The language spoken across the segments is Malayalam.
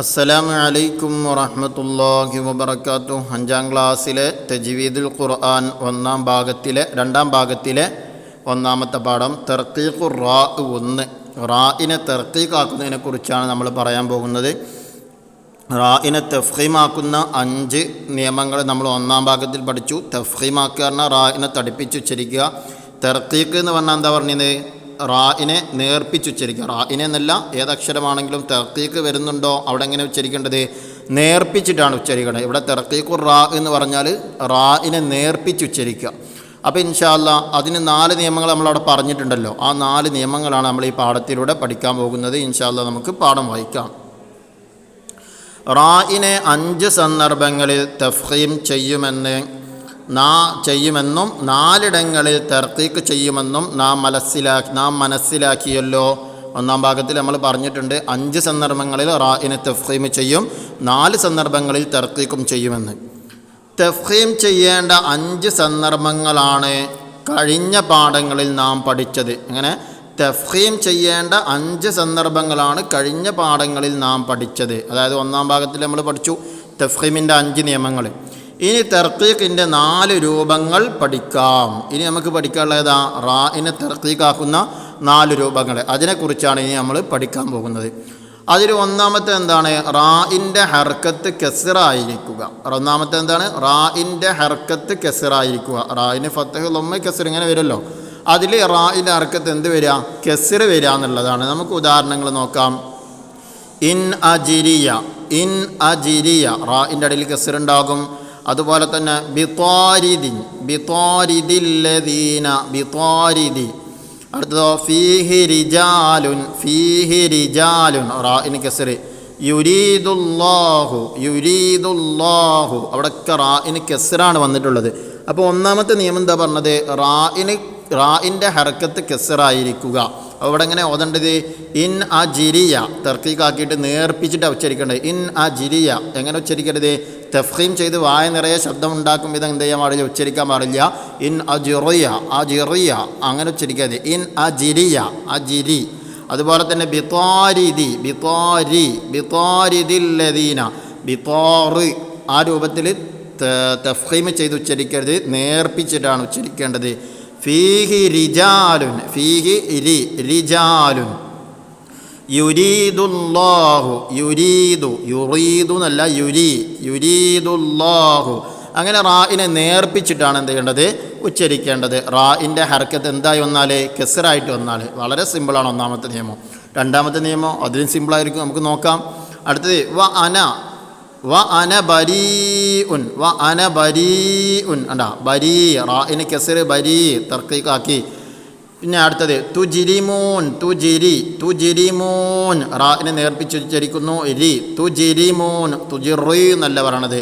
അസ്സലാമു അലൈക്കും വറഹ്മത്തുള്ളാഹി വബറകാതുഹു. 5ാം ക്ലാസ്സിലെ തജ്വീദുൽ ഖുർആൻ രണ്ടാം ഭാഗത്തിലെ ഒന്നാമത്തെ പാഠം തർക്കീഖുർ റാ 1. റാഇനെ തർക്കീഖാക്കുന്നതിനെ കുറിച്ചാണ് നമ്മൾ പറയാൻ പോകുന്നത്. റാഇനെ തഫ്ഖീമാക്കുന്ന 5 നിയമങ്ങൾ നമ്മൾ ഒന്നാം ഭാഗത്തിൽ പഠിച്ചു. തഫ്ഖീമാക്കുക പറഞ്ഞാൽ റാഇനെ തടിപ്പിച്ച് ഉച്ചരിക്കുക. തർക്കീഖ് എന്ന് പറഞ്ഞാൽ എന്താ പറഞ്ഞത്? റാഇനെ നേർപ്പിച്ചുച്ചരിക്കുക. റാഇനെ എന്നല്ല, ഏതക്ഷരമാണെങ്കിലും തർക്കീക്ക് വരുന്നുണ്ടോ അവിടെ എങ്ങനെ ഉച്ചരിക്കേണ്ടത്? നേർപ്പിച്ചിട്ടാണ് ഉച്ചരിക്കേണ്ടത്. ഇവിടെ തർക്കീഖുർ റാ എന്ന് പറഞ്ഞാൽ റാഇനെ നേർപ്പിച്ചുച്ചരിക്കുക. അപ്പോൾ ഇൻഷാ അല്ലാഹ് അതിന് 4 നിയമങ്ങൾ നമ്മളവിടെ പറഞ്ഞിട്ടുണ്ടല്ലോ. ആ 4 നിയമങ്ങളാണ് നമ്മൾ ഈ പാഠത്തിലൂടെ പഠിക്കാൻ പോകുന്നത്. ഇൻഷാ അല്ലാഹ് നമുക്ക് പാഠം വായിക്കാം. റാഇനെ 5 സന്ദർഭങ്ങളിൽ തഫ്ഖീം ചെയ്യുമെന്നും 4 തർക്കീക്ക് ചെയ്യുമെന്നും നാം മനസ്സിലാക്കിയല്ലോ. ഒന്നാം ഭാഗത്തിൽ നമ്മൾ പറഞ്ഞിട്ടുണ്ട് 5 സന്ദർഭങ്ങളിൽ റാഇനെ തഫ്ഖീം ചെയ്യും, 4 സന്ദർഭങ്ങളിൽ തർക്കീക്കും ചെയ്യുമെന്ന്. തഫ്ഖീം ചെയ്യേണ്ട 5 സന്ദർഭങ്ങളാണ് കഴിഞ്ഞ പാഠങ്ങളിൽ നാം പഠിച്ചത്. അങ്ങനെ തഫ്ഖീം ചെയ്യേണ്ട 5 സന്ദർഭങ്ങളാണ് കഴിഞ്ഞ പാഠങ്ങളിൽ നാം പഠിച്ചത്. അതായത് ഒന്നാം ഭാഗത്തിൽ നമ്മൾ പഠിച്ചു തഫ്ഖീമിൻ്റെ 5 നിയമങ്ങൾ. ഇനി തർക്കീഖിൻ്റെ 4 രൂപങ്ങൾ പഠിക്കാം. ഇനി നമുക്ക് പഠിക്കാനുള്ള ഏതാ? റാഇനെ തർക്കീഖാക്കുന്ന 4 രൂപങ്ങൾ. അതിനെക്കുറിച്ചാണ് ഇനി നമ്മൾ പഠിക്കാൻ പോകുന്നത്. അതിൽ ഒന്നാമത്തെ എന്താണ്? റാഇൻ്റെ ഹർക്കത്ത് കസ്റായിരിക്കുക. ഒന്നാമത്തെ എന്താണ്? റാഇൻ്റെ ഹർക്കത്ത് കസ്റായിരിക്കുക. റാഇന് ഫത്ഹ് ലമ്മ കസ്ർ ഇങ്ങനെ വരുമല്ലോ. അതിൽ റാഇൻ്റെ ഹർക്കത്ത് എന്ത് വരിക? കസ്ർ വരിക എന്നുള്ളതാണ്. നമുക്ക് ഉദാഹരണങ്ങൾ നോക്കാം. ഇൻ അജിരിയ റാഇൻ്റെ ഇടയിൽ കസ്ർ ഉണ്ടാകും. അതുപോലെ തന്നെ ബിത്വാരിദി അടുത്തതോ ഫീഹി റിജാലുൻ റാഇന് കസ്ർ. യുരീദുല്ലാഹു അവിടെയൊക്കെ റാഇന് കസ്റാണ് വന്നിട്ടുള്ളത്. അപ്പോൾ ഒന്നാമത്തെ നിയമം എന്താ പറഞ്ഞത്? റാഇൻ്റെ ഹർക്കത്ത് കസ്റായിരിക്കുക. അപ്പോൾ ഇവിടെ എങ്ങനെ ഓതേണ്ടത്? ഇൻ അജിരിയ തർക്കീഖാക്കിയിട്ട് നേർപ്പിച്ചിട്ട് ഉച്ചരിക്കേണ്ടത്. ഇൻ അജിരിയ എങ്ങനെ ഉച്ചരിക്കരുത്? തഫ്ഖീം ചെയ്ത് വായ നിറയെ ശബ്ദം ഉണ്ടാക്കും വിധം എന്ത് ചെയ്യാൻ പാടില്ല? ഉച്ചരിക്കാൻ പാടില്ല. ഇൻ അജിറിയ അങ്ങനെ ഉച്ചരിക്കാതെ ഇൻ അജിരി. അതുപോലെ തന്നെ ബിത്വാരിദില്ലദീന ആ രൂപത്തിൽ തഫ്ഖീം ചെയ്ത് ഉച്ചരിക്കരുത്, നേർപ്പിച്ചിട്ടാണ് ഉച്ചരിക്കേണ്ടത്. ഫീഹി റിജാലുൻ യുരീദു എന്നല്ല, യുരീദുല്ലാഹു അങ്ങനെ റാഇനെ നേർപ്പിച്ചിട്ടാണ് എന്ത് ചെയ്യേണ്ടത്? ഉച്ചരിക്കേണ്ടത്. റാഇൻ്റെ ഹർക്കത്ത് എന്തായി വന്നാൽ? കസ്റായിട്ട് വന്നാൽ. വളരെ സിമ്പിളാണ് ഒന്നാമത്തെ നിയമം. രണ്ടാമത്തെ നിയമം അതിലും സിമ്പിളായിരിക്കും. നമുക്ക് നോക്കാം. അടുത്തത് വ അന ബരീഉൻ അണ്ടാ ബരീ റാഇന് കസ്ർ ബരീ തർക്കീഖാക്കി. പിന്നെ അടുത്തത് തുജിരിമൂൻ റാഇനെ നേർപ്പിച്ചുച്ചരിക്കുന്നു. തുജിറി എന്നല്ല പറയണത്.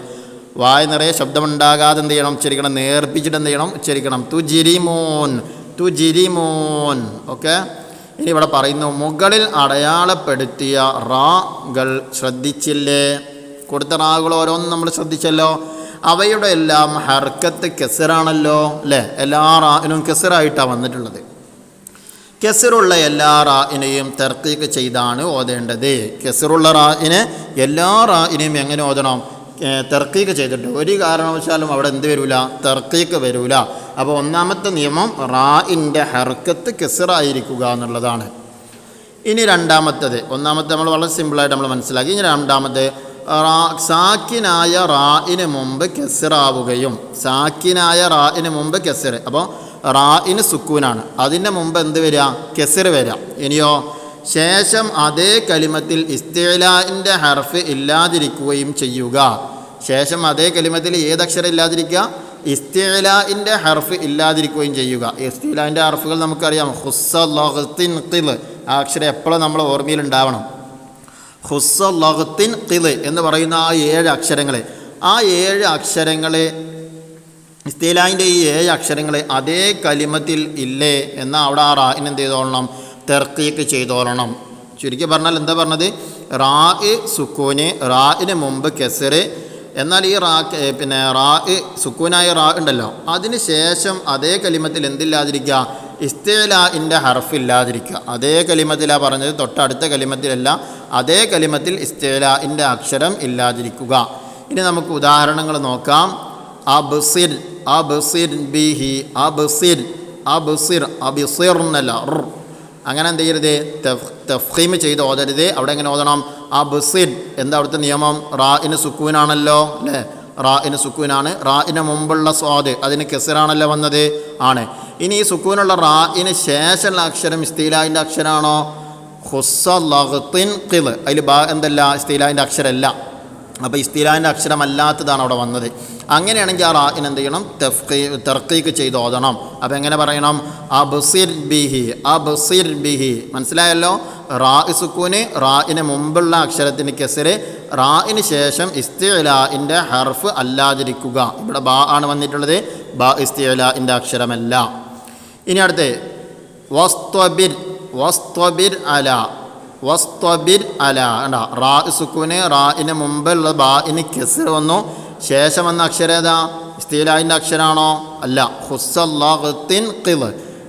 വായ നിറയെ ശബ്ദമുണ്ടാകാതെ എന്ത് ചെയ്യണം? ഉച്ചരിക്കണം. നേർപ്പിച്ചിട്ട് എന്ത് ചെയ്യണം? ഉച്ചരിക്കണം. തുജിരിമൂൻ. ഓക്കെ. ഇനി ഇവിടെ പറയുന്നു, മുകളിൽ അടയാളപ്പെടുത്തിയ റാകൾ ശ്രദ്ധിച്ചില്ലേ? കൊടുത്ത റാകൾ ഓരോന്നും നമ്മൾ ശ്രദ്ധിച്ചല്ലോ. അവയുടെ എല്ലാം ഹർക്കത്ത് കസ്റാണല്ലോ അല്ലേ? എല്ലാ റാഇനും കസ്റായിട്ടാണ് വന്നിട്ടുള്ളത്. കസ്റുള്ള എല്ലാ റാഇനെയും തർക്കീഖ് ചെയ്താണ് ഓതേണ്ടത്. കസ്റുള്ള റാഇനെ എല്ലാ റാഇനെയും എങ്ങനെ ഓതണം? തർക്കീഖ് ചെയ്തിട്ട്. ഒരു കാരണവശാലും അവിടെ എന്ത് വരില്ല? തർക്കീഖ് വരില്ല. അപ്പോൾ ഒന്നാമത്തെ നിയമം റാഇൻ്റെ ഹർക്കത്ത് കസ്റായിരിക്കുക എന്നുള്ളതാണ്. ഇനി രണ്ടാമത്തത്, ഒന്നാമത്തെ നമ്മൾ വളരെ സിമ്പിളായിട്ട് നമ്മൾ മനസ്സിലാക്കി. ഇനി രണ്ടാമത്തെ, സാക്കിനായ റാഇന് മുമ്പ് കസ്റാവുകയും കസ്ർ. അപ്പോൾ റാഇന് സുക്കൂനാണ്, അതിൻ്റെ മുമ്പ് എന്ത് വരിക? കസ്ർ വരിക. ഇനിയോ ശേഷം അതേ കലിമത്തിൽ ഇസ്തിഅലാഇൻ്റെ ഹർഫ് ഇല്ലാതിരിക്കുകയും ചെയ്യുക. ശേഷം അതേ കലിമത്തിൽ ഏതക്ഷരം ഇല്ലാതിരിക്കുക? ഇസ്തിഅലാഇൻ്റെ ഹർഫ് ഇല്ലാതിരിക്കുകയും ചെയ്യുക. ഇസ്തിഅലാഇൻ്റെ ഹർഫുകൾ നമുക്കറിയാം. ഖുസ്സ ലഗ്തിൻ ഖിൽ ആ അക്ഷരം എപ്പോഴും നമ്മൾ ഓർമ്മയിൽ ഉണ്ടാവണം. ഖുസ്സ ലഗ്തിൻ ഖിൽ എന്ന് പറയുന്ന ആ 7 അക്ഷരങ്ങൾ, ആ 7 അക്ഷരങ്ങളെ ഇസ്തിഅലാഇൻ്റെ ഈ 7 അക്ഷരങ്ങൾ അതേ കലിമത്തിൽ ഇല്ലേ എന്നാൽ അവിടെ ആ റാഇന് എന്ത് ചെയ്തോളണം? തർക്കീഖ് ചെയ്തോളണം. ചുരുക്കി പറഞ്ഞാൽ എന്താ പറഞ്ഞത്? റാഇ സുക്കൂന്, റാഇന് മുമ്പ് കസ്ർ. എന്നാൽ ഈ റാഇ സുക്കൂനായ റാ ഉണ്ടല്ലോ, അതിന് ശേഷം അതേ കലിമത്തിൽ എന്തില്ലാതിരിക്കുക? ഇസ്തിഅലാഇൻ്റെ ഹർഫ് ഇല്ലാതിരിക്കുക. അതേ കലിമത്തിലാണ് പറഞ്ഞത്, തൊട്ടടുത്ത കലിമത്തിലല്ല. അതേ കലിമത്തിൽ ഇസ്തിലാഇൻ്റെ അക്ഷരം ഇല്ലാതിരിക്കുക. ഇനി നമുക്ക് ഉദാഹരണങ്ങൾ നോക്കാം. അബ്സിർ അബ്സിർ ബിഹി അബ്സിർ അബ്സിർ അബ്സിർ എന്നല്ല അങ്ങനെ എന്ത് ചെയ്യരുത്, തഫ്ഖീം ചെയ്ത് ഓതരുത്. അവിടെ എങ്ങനെ ഓതണം? അബ്സിർ. എന്താ അവിടുത്തെ നിയമം? റാഇന് സുക്കൂനാണല്ലോ അല്ലേ? റാഇന് സുക്കൂനാണ്. റാഇന് മുമ്പുള്ള സ്വാദ് അതിന് കെസറാണല്ലോ വന്നത് ആണ്. ഇനി ഈ സുക്കൂനുള്ള റാഇന് ശേഷമുള്ള അക്ഷരം ഇസ്തിലാഇൻ്റെ അക്ഷരമാണോ? ഖുസ്സ ലഗ്തിൻ ഖിൽ. അതിൽ എന്തല്ല? ഇസ്തിലാഇൻ്റെ അക്ഷരമല്ല. അപ്പോൾ ഇസ്തിലാഇൻ്റെ അക്ഷരമല്ലാത്തതാണ് അവിടെ വന്നത്. അങ്ങനെയാണെങ്കിൽ ആ റാഇന് എന്ത് ചെയ്യണം? തർക്കീക്ക് ചെയ്ത് ഓതണം. അപ്പോൾ എങ്ങനെ പറയണം? അബ്സിർ ബിഹി അബ്സിർ ബിഹി. മനസ്സിലായല്ലോ? റാ സുക്കൂന്, റാഇന് മുമ്പുള്ള അക്ഷരത്തിന് കെസറ്, റാഇന് ശേഷം ഇസ്തിലാഇൻ്റെ ഹർഫ് അല്ലാതിരിക്കുക. ഇവിടെ ബാ ആണ് വന്നിട്ടുള്ളത്. ബാ ഇസ്തിലാഇൻ്റെ അക്ഷരമല്ല. ഇനി അടുത്ത് വസ്തബിർ വസ്തബിർ അല വസ്തബിർ അല. കണ്ട, റാ സുക്കൂന്, റാഇന് മുമ്പുള്ള ബാഇന് കെസർ വന്നു. ശേഷം വന്ന അക്ഷരം ഏതാ? ഇസ്തിലാഇൻ്റെ അക്ഷരമാണോ? അല്ല. ഖുസ്സ ലഗ്തിൻ ഖിൽ.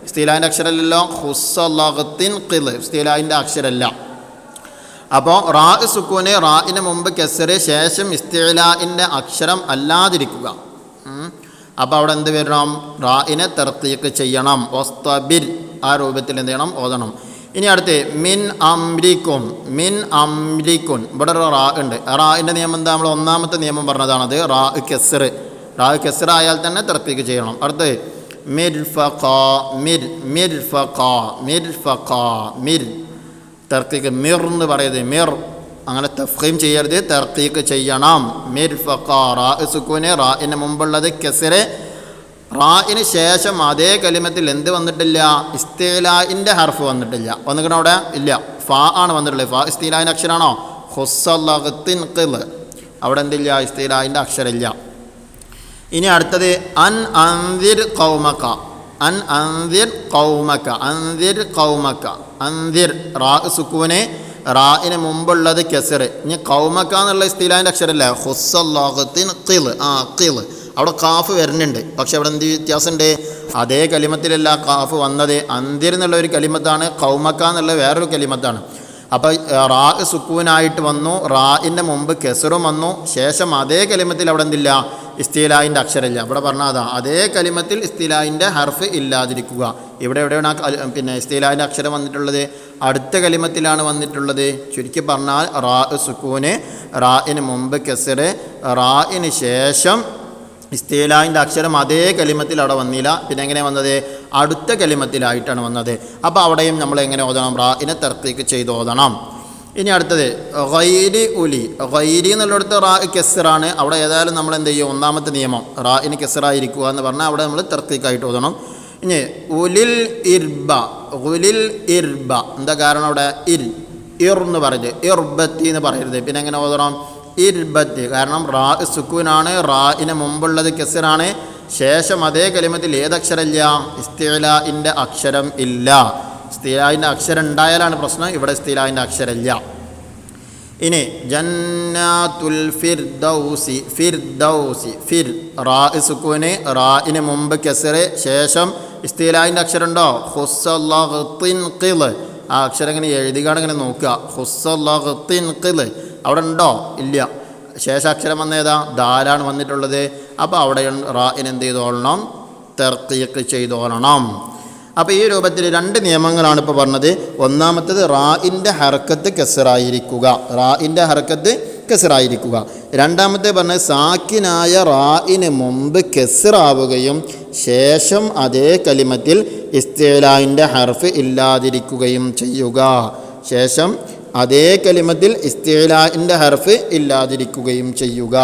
ഇസ്തിലാഇൻ്റെ അക്ഷരമല്ലല്ലോ. ഖുസ്സ ലഗ്തിൻ ഖിൽ ഇസ്തിലാഇൻ്റെ അക്ഷരമല്ല. അപ്പോൾ റാ സുക്കൂന്, റാഇന് മുമ്പ് കെസറ്, ശേഷം ഇസ്തിലാഇൻ്റെ അക്ഷരം അല്ലാതിരിക്കുക. അപ്പോൾ അവിടെ എന്ത് വരണം? റാഇനെ തർത്തീക്ക് ചെയ്യണം. വസ്തബിർ ആ രൂപത്തിൽ എന്ത് ചെയ്യണം? ഓതണം. ഇനി അടുത്ത് മിൻ അംരിക്കും മിൻ അംരിക്കുൻ. ഇവിടെ ഒരു റാ ഉണ്ട്. റാഇൻ്റെ നിയമം എന്താ? നമ്മൾ ഒന്നാമത്തെ നിയമം പറഞ്ഞതാണത്. റാ കെസറ്. റാ കെസറ് ആയാൽ തന്നെ തർത്തീക്ക് ചെയ്യണം. അടുത്ത് മിർഫഖ മിർ മിർഫഖ മിർഫഖ മിർ. തർത്തീക്ക് മിർ എന്ന് പറയുന്നത്. മിർ അങ്ങനെ തഫ്ഖീം ചെയ്യരുത്, തർക്കീക്ക് ചെയ്യണം. മിർഫഖ. റാ സുക്കൂന്, റാഇന് മുമ്പുള്ളത് കെസറ്, റാഇന് ശേഷം അതേ കലിമത്തിൽ എന്ത് വന്നിട്ടില്ല? ഇസ്തിലാഇൻ്റെ ഹർഫ് വന്നിട്ടില്ല. വന്നിക്കണം അവിടെ? ഇല്ല. ഫാ ആണ് വന്നിട്ടുള്ളത്. ഫാ ഇസ്തിലാഇൻ്റെ അക്ഷരമാണോ? ഖുസ്സ ലഗ്തിൻ ഖിൽ. അവിടെ എന്തില്ല? ഇസ്തിലാഇൻ്റെ അക്ഷരമില്ല. ഇനി അടുത്തത് അൻ അൻദിർ ഖൗമക അൻ അൻദിർ ഖൗമക അൻദിർ ഖൗമക അൻദിർ. റാ സുക്കൂന്, റാഇന് മുമ്പുള്ളത് കെസറ്. ഇനി ഖൗമക എന്നുള്ള ഇസ്തിലാഇൻ്റെ അക്ഷരമല്ല. ഖുസ്സ ലഗ്തിൻ ഖിൽ. ഖിൽ. അവിടെ കാഫ് വരുന്നുണ്ട്. പക്ഷെ അവിടെ എന്ത് വ്യത്യാസമുണ്ട്? അതേ കലിമത്തിലല്ല കാഫ് വന്നത്. അന്തിർ എന്നുള്ള ഒരു കലിമത്താണ്, ഖൗമക എന്നുള്ള വേറൊരു കലിമത്താണ്. അപ്പോൾ റാ സുക്കൂനായിട്ട് വന്നു, റാഇൻ്റെ മുമ്പ് കെസറും വന്നു, ശേഷം അതേ കലിമത്തിൽ അവിടെ എന്തില്ല? ഇസ്തിലാഇൻ്റെ അക്ഷരമില്ല. ഇവിടെ പറഞ്ഞാൽ അതാ, അതേ കലിമത്തിൽ ഇസ്തിലാഇൻ്റെ ഹർഫ് ഇല്ലാതിരിക്കുക. ഇവിടെ എവിടെയാണ് പിന്നെ ഇസ്തിലാഇൻ്റെ അക്ഷരം വന്നിട്ടുള്ളത്? അടുത്ത കലിമത്തിലാണ് വന്നിട്ടുള്ളത്. ചുരുക്കി പറഞ്ഞാൽ റാ സുക്കൂന്, റാഇന് മുമ്പ് കെസറ്, റാഇന് ശേഷം ഇസ്തിലാഇൻ്റെ അക്ഷരം അതേ കലിമത്തിൽ അവിടെ വന്നില്ല. പിന്നെ എങ്ങനെ വന്നത്? അടുത്ത കലിമത്തിലായിട്ടാണ് വന്നത്. അപ്പോൾ അവിടെയും നമ്മൾ എങ്ങനെ ഓതണം? റാഇനെ തർക്കീക്ക് ചെയ്ത് ഓതണം. ഇനി അടുത്തത് ഗൈരി ഉലി. ഗൈരി എന്നുള്ളിടത്ത് റാ കെസറാണ്. അവിടെ ഏതായാലും നമ്മൾ എന്ത് ചെയ്യും? ഒന്നാമത്തെ നിയമം റാഇന് കെസറായിരിക്കുക എന്ന് പറഞ്ഞാൽ അവിടെ നമ്മൾ തർക്കീക്കായിട്ട് ഓതണം. ഇനി ഉലിൽ ഇർബ ഉലിൽ ഇർബ. എന്താ കാരണം? അവിടെ ഇർ എന്ന് പറഞ്ഞ് ഇർബത്തി എന്ന് പറയരുത്. പിന്നെ എങ്ങനെ ഓതണം? ഇർബത്ത്. കാരണം റാ സുക്കൂനാണ്, റാഇന് മുമ്പുള്ളത് കെസറാണ്, ശേഷം അതേ കലിമത്തിൽ ഏതക്ഷരമില്ല? ഇസ്തിലാഇൻ്റെ അക്ഷരം ഇല്ല. ഇസ്തിലാഇൻ്റെ അക്ഷരം ഉണ്ടായാലാണ് പ്രശ്നം. ഇവിടെ ഇസ്തിലാഇൻ്റെ അക്ഷരമില്ല. ഇനി ജന്നാത്തുൽ ഫിർദൗസി ഫിർദൗസി ഫിർ. റാ സുക്കൂന്, റാഇന് മുമ്പ് കെസറ്, ശേഷം ഇസ്തിലാഇൻ്റെ അക്ഷരം ഉണ്ടോ? ഖുസ്സ ലഗ്തിൻ ഖിൽ. ആ അക്ഷരം ഇങ്ങനെ എഴുതിക്കാണ് ഇങ്ങനെ നോക്കുക. ഖുസ്സ ലഗ്തിൻ ഖിൽ അവിടെ ഉണ്ടോ? ഇല്ല. ശേഷാക്ഷരം വന്നേതാ? ദാലാണ് വന്നിട്ടുള്ളത്. അപ്പോൾ അവിടെ റാഇന് എന്ത് ചെയ്തോളണം? തർക്കീക്ക് ചെയ്തോളണം. അപ്പോൾ ഈ രൂപത്തിൽ രണ്ട് നിയമങ്ങളാണ് ഇപ്പോൾ പറഞ്ഞത്. ഒന്നാമത്തേത് റാഇൻ്റെ ഹർക്കത്ത് കെസറായിരിക്കുക, റാഇൻ്റെ ഹർക്കത്ത് കെസറായിരിക്കുക. രണ്ടാമത്തെ പറഞ്ഞത് സാക്കിനായ റാഇന് മുമ്പ് കെസറാവുകയും ശേഷം അതേ കലിമത്തിൽ ഇസ്തിലാഇൻ്റെ ഹർഫ് ഇല്ലാതിരിക്കുകയും ചെയ്യുക. ശേഷം അതേ കലിമത്തിൽ ഇസ്തിലാഇൻ്റെ ഹർഫ് ഇല്ലാതിരിക്കുകയും ചെയ്യുക.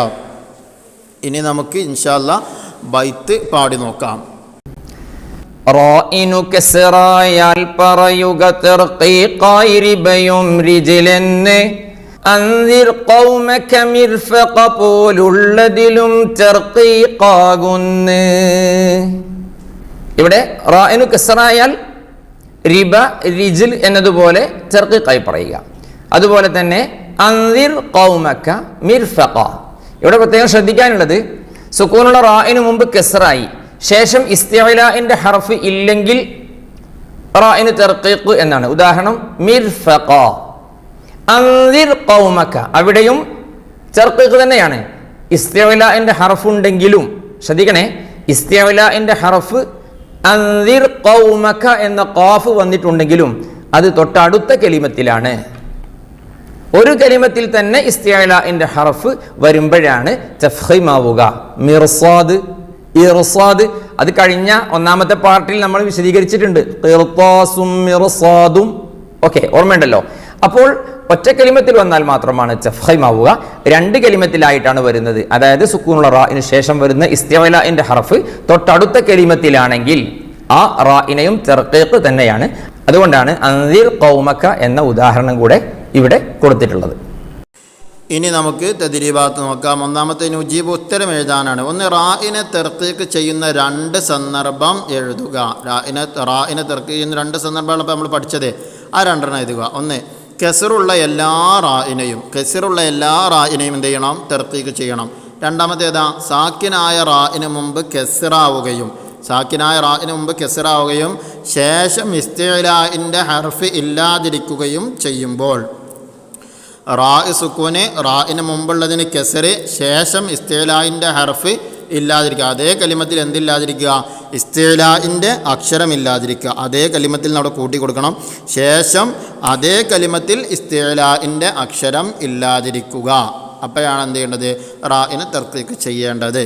ഇനി നമുക്ക് ഇൻഷാ അല്ലാഹ് ബൈത്ത് പാടി നോക്കാം. റാഇനു കസ്റായാൽ പറയുക തർഖീഖായി റിബയും റിജ്ലന് അൻദിർ ഖൗമക മിർഫഖ പോലുള്ളതിലും തർഖീഖാകുന്നു. ഇവിടെ റാഇനു കസ്റായാൽ റിബ റിജ്ൽ എന്നതുപോലെ തർഖീഖായി പറയുക. അതുപോലെ തന്നെ അൻദിർ ഖൗമക മിർഫഖ. ഇവിടെ പ്രത്യേകം ശ്രദ്ധിക്കാനുള്ളത് സുക്കൂനുള്ള റാഇന് മുമ്പ് കസ്റായി, ശേഷം ഇസ്തിഅലാഇന്റെ ഹർഫ് ഇല്ലെങ്കിൽ റാഇന് തർഖീഖ് എന്നാണ്. ഉദാഹരണം മിർഫഖ. അൻദിർ ഖൗമക, അവിടെയും തർക്കീഖ് തന്നെയാണ്. ഇസ്തിഅലാഇന്റെ ഹർഫ് ഉണ്ടെങ്കിലും ശ്രദ്ധിക്കണേ, ഇസ്തിഅലാഇന്റെ ഹർഫ് അൻദിർ ഖൗമക എന്ന ഖാഫ് വന്നിട്ടുണ്ടെങ്കിലും അത് തൊട്ടടുത്ത കലിമത്തിലാണ്. ഒരു കലിമത്തിൽ തന്നെ ഇസ്തിഅലാഇന്റെ ഹർഫ് വരുമ്പോഴാണ് തഫ്ഖീമാവുക. മിർസാദ്, ഇർസാദ്, അത് കഴിഞ്ഞ ഒന്നാമത്തെ പാർട്ടിൽ നമ്മൾ വിശദീകരിച്ചിട്ടുണ്ട്. ഖിർതാസും മിർസാദും, ഓക്കെ, ഓർമ്മയുണ്ടല്ലോ. അപ്പോൾ ഒറ്റ കലിമത്തിൽ വന്നാൽ മാത്രമാണ് തഫ്ഖീമാവുക. രണ്ട് കലിമത്തിലായിട്ടാണ് വരുന്നത്, അതായത് സുക്കൂനുള്ള റാഇന് ശേഷം വരുന്ന ഇസ്തിഅലാഇന്റെ ഹർഫ് തൊട്ടടുത്ത കലിമത്തിലാണെങ്കിൽ ആ റാഇനെയും തർഖീഖ് തന്നെയാണ്. അതുകൊണ്ടാണ് അൻദിർ ഖൗമക എന്ന ഉദാഹരണം കൂടെ ഇവിടെ കൊടുത്തിട്ടുള്ളത്. ഇനി നമുക്ക് തദ്രീബാത്ത് നോക്കാം. ഒന്നാമത്തെ നുജീബ് ഉത്തരം എഴുതാനാണ്. ഒന്ന്, റാഇനെ തർക്കീക്ക് ചെയ്യുന്ന രണ്ട് സന്ദർഭം എഴുതുക. റാഇനെ തർക്കീക്ക് ചെയ്യുന്ന രണ്ട് സന്ദർഭമാണ് ഇപ്പോൾ നമ്മൾ പഠിച്ചത്. ആ രണ്ടെണ്ണം എഴുതുക. ഒന്ന്, കെസറുള്ള എല്ലാ റാഇനെയും എന്ത് ചെയ്യണം? തർക്കീക്ക് ചെയ്യണം. രണ്ടാമത്തേതാ, സാക്കിനായ റാഇന് മുമ്പ് കെസറാവുകയും ശേഷം ഇസ്തിഅലാഇന്റെ ഹർഫ് ഇല്ലാതിരിക്കുകയും ചെയ്യുമ്പോൾ റാഇ സുക്കൂന്, റാഇന് മുമ്പുള്ളതിന് കെസറ്, ശേഷം ഇസ്തിഅലാഇന്റെ ഹർഫ് ഇല്ലാതിരിക്കുക. അതേ കലിമത്തിൽ എന്തില്ലാതിരിക്കുക? ഇസ്തിഅലാഇന്റെ അക്ഷരമില്ലാതിരിക്കുക. അതേ കലിമത്തിൽ അവിടെ കൂട്ടി കൊടുക്കണം. ശേഷം അതേ കലിമത്തിൽ ഇസ്തിഅലാഇന്റെ അക്ഷരം ഇല്ലാതിരിക്കുക. അപ്പോഴാണ് എന്ത് ചെയ്യേണ്ടത്? റാഇനെ തർക്കീക്ക് ചെയ്യേണ്ടത്.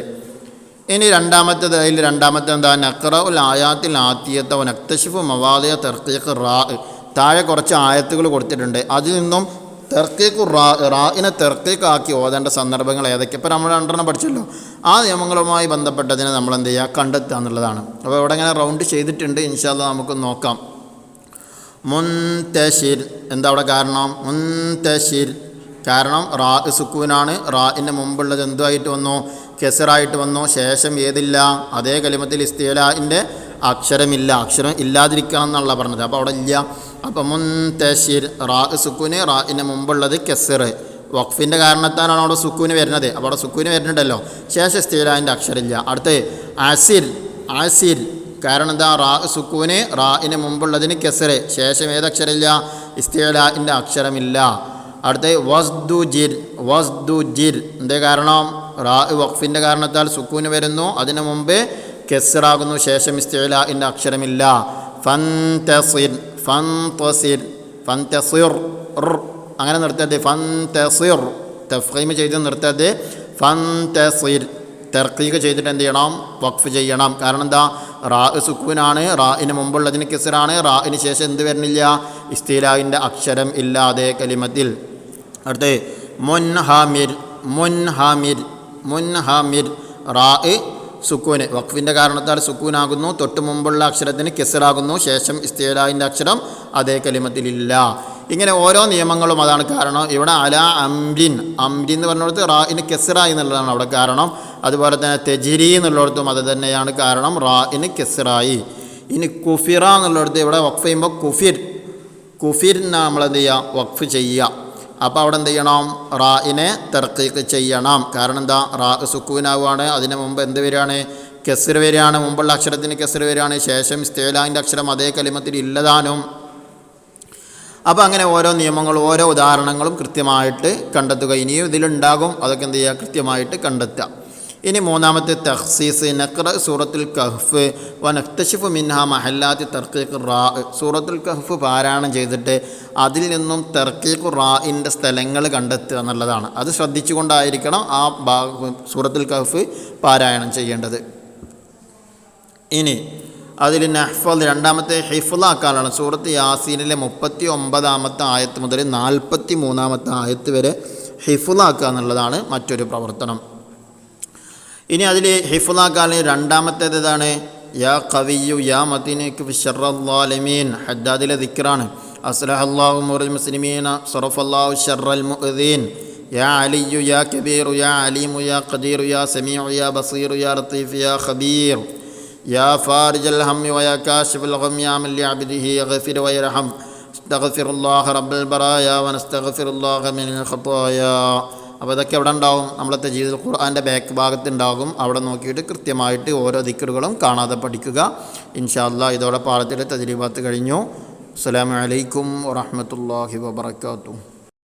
ഇനി രണ്ടാമത്തെ എന്താ? നഖ്റഉൽ ആയാത്തിൽ ആത്തിയത വനക്തശിഫു മവാദിയ തർക്കീക്ക് റാ. താഴെ കുറച്ച് ആയത്തുകൾ കൊടുത്തിട്ടുണ്ട്. അതിൽ നിന്നും തർക്കീക്ക് റാഇനെ തർക്കീക്കാക്കി ഓതേണ്ട സന്ദർഭങ്ങൾ ഏതൊക്കെ? ഇപ്പോൾ നമ്മൾ രണ്ടെണ്ണം പഠിച്ചല്ലോ. ആ നിയമങ്ങളുമായി ബന്ധപ്പെട്ടതിനെ നമ്മൾ എന്ത് ചെയ്യുക? കണ്ടെത്തുക എന്നുള്ളതാണ്. അപ്പോൾ ഇവിടെ ഇങ്ങനെ റൗണ്ട് ചെയ്തിട്ടുണ്ട്. ഇൻഷാ അല്ലാഹ് നമുക്ക് നോക്കാം. മുൻതശിർ, എന്താ അവിടെ കാരണം? മുൻതശിർ, കാരണം റാ സുക്കൂനാണ്. റാഇൻ്റെ മുമ്പുള്ളത് എന്തുമായിട്ട് വന്നു? കെസറായിട്ട് വന്നു. ശേഷം ഏതില്ല? അതേ കലിമത്തിൽ ഇസ്തിഅലാഇൻ്റെ അക്ഷരം ഇല്ലാതിരിക്കണം എന്നുള്ള പറഞ്ഞത്. അപ്പോൾ അവിടെ ഇല്ല. അപ്പോൾ മുൻതശിർ, റാ സുക്കൂന്, റാഇൻ്റെ മുമ്പുള്ളത് കെസർ. വഖഫിൻ്റെ കാരണത്താലാണ് അവിടെ സുക്കൂന് വരുന്നത്. അപ്പോൾ അവിടെ സുക്കൂന് വരുന്നുണ്ടല്ലോ. ശേഷം ഇസ്തിഅലാഇൻ്റെ അക്ഷരമില്ല. അടുത്ത് ആസിർ, കാരണം എന്താ? റാ സുക്കൂന്, റാഇന് മുമ്പുള്ളതിന് കെസർ, ശേഷം ഏതക്ഷരമില്ല? ഇസ്തിഅലാഇൻ്റെ അക്ഷരമില്ല. അടുത്ത് വസ്ദുജിർ, എന്തേ കാരണം? റാ വഖഫിൻ്റെ കാരണത്താൽ സുക്കൂന് വരുന്നു, അതിനു മുമ്പ് കെസറാകുന്നു, ശേഷം ഇസ്തിഅലാഇൻ്റെ അക്ഷരമില്ല. ഫന്തസിർ, അങ്ങനെ നിർത്തരുത്. ഫന്തസിർ, തഫ്ഖീം ചെയ്ത് നിർത്തരുത്. ഫന്തസിർ, തർക്കീക്ക് ചെയ്തിട്ട് എന്ത് ചെയ്യണം? വഖഫ് ചെയ്യണം. കാരണം എന്താ? റാ സുക്കൂനാണ്, റാഇന് മുമ്പുള്ളതിന് കെസറാണ്, റാഇന് ശേഷം എന്ത് വരുന്നില്ല? ഇസ്തിഅലാഇൻ്റെ അക്ഷരം ഇല്ലാതെ കലിമത്തിൽ. അടുത്ത് മുൻഹാമിർ, റാ സുക്കൂന്, വഖഫിൻ്റെ കാരണത്താൽ സുക്കൂനാകുന്നു, തൊട്ട് മുമ്പുള്ള അക്ഷരത്തിന് കെസറാകുന്നു, ശേഷം ഇസ്തിഅലാഇൻ്റെ അക്ഷരം അതേ കലിമത്തിലില്ല. ഇങ്ങനെ ഓരോ നിയമങ്ങളും അതാണ് കാരണം. ഇവിടെ അല അംരിൻ എന്ന് പറഞ്ഞിടത്ത് റാഇന് കെസറായി എന്നുള്ളതാണ് അവിടെ കാരണം. അതുപോലെ തന്നെ തെജിരി എന്നുള്ളിടത്തും അത് തന്നെയാണ് കാരണം, റാഇന് കെസറായി. ഇനി കുഫിറ എന്നുള്ളിടത്ത് ഇവിടെ വഖഫ് ചെയ്യുമ്പോൾ കുഫിറിനാണ് നമ്മളെന്ത് ചെയ്യുക? വഖഫ് ചെയ്യുക. അപ്പോൾ അവിടെ എന്ത് ചെയ്യണം? റാഇനെ തർക്കീക്ക് ചെയ്യണം. കാരണം എന്താ? റാ സുക്കൂനാവുകയാണ്, അതിന് മുമ്പ് എന്ത് വരികയാണ്? കെസർ വരികയാണ്. മുമ്പുള്ള അക്ഷരത്തിന് കെസർ വരികയാണ്, ശേഷം ഇസ്തിഅലാഇൻ്റെ അക്ഷരം അതേ കലിമത്തിൽ ഇല്ലതാനും. അപ്പോൾ അങ്ങനെ ഓരോ നിയമങ്ങളും ഓരോ ഉദാഹരണങ്ങളും കൃത്യമായിട്ട് കണ്ടെത്തുക. ഇനിയും ഇതിലുണ്ടാകും, അതൊക്കെ എന്ത് ചെയ്യുക? കൃത്യമായിട്ട് കണ്ടെത്തുക. ഇനി മൂന്നാമത്തെ തഖ്സീസ്, നഖ്റ സൂറത്തുൽ കഹ്ഫ് വനക്തശിഫു മിൻഹാ മഹല്ലാത്തി തർക്കീഖ് റാ. സൂറത്തുൽ കഹ്ഫ് പാരായണം ചെയ്തിട്ട് അതിൽ നിന്നും തർക്കീഖ് റാഇൻ്റെ സ്ഥലങ്ങൾ കണ്ടെത്തുക എന്നുള്ളതാണ്. അത് ശ്രദ്ധിച്ചുകൊണ്ടായിരിക്കണം ആ സൂറത്തുൽ കഹ്ഫ് പാരായണം ചെയ്യേണ്ടത്. ഇനി അതിൽ നഹ്ഫൽ, രണ്ടാമത്തെ ഹിഫ്ളാക്കാനാണ്. സൂറത്ത് യാസീനിലെ 39-ാമത്തെ ആയത്ത് മുതൽ 43-ാമത്തെ ആയത്ത് വരെ ഹിഫ്ളാക്കുക എന്നുള്ളതാണ് മറ്റൊരു പ്രവർത്തനം. ഇനി അതിൽ ഹിഫ്ളാക്കാലിന് രണ്ടാമത്തേത് ഇതാണ്. യാ ഖവിയ്യു യാ മതീനു ഫി ശർറൽ ഹദ്ദാദിലെ ദിക്റാണ്. അസ്ലഹല്ലാഹു ഉമൂറൽ മുസ്ലിമീന സറഫല്ലാഹു ശർറൽ മുഅ്ദിൻ. യാ അലിയ്യു യാ കബീറു യാ അലീമു യാ ഖദീറു യാ സമീഉ യാ ബസീറു യാ ലത്തീഫ് യാ ഖബീർ. യാ ഫാരിജൽ ഹമ്മി വയാ കാശിഫുൽ ഗം യാ മൻ ലിഅബ്ദിഹി യഗ്ഫിർ വയർഹം. അസ്തഗ്ഫിറുല്ലാഹ റബ്ബൽ ബറായ വനസ്തഗ്ഫിറുല്ലാഹ മിനൽ ഖതായാ. അപ്പോൾ ഇതൊക്കെ എവിടെ ഉണ്ടാവും? നമ്മളത്തെ ജീവിതത്തിൽ ഖുർആൻ്റെ ബാക്ക് ഭാഗത്തുണ്ടാകും. അവിടെ നോക്കിയിട്ട് കൃത്യമായിട്ട് ഓരോ ദിക്റുകളും കാണാതെ പഠിക്കുക. ഇൻഷാ അല്ലാഹ് ഇതോടെ പാഠത്തിലെ തജ്രീബാത്ത് കഴിഞ്ഞു. അസ്സലാമു അലൈക്കും വറഹ്മത്തുള്ളാഹി വബറകാതുഹു.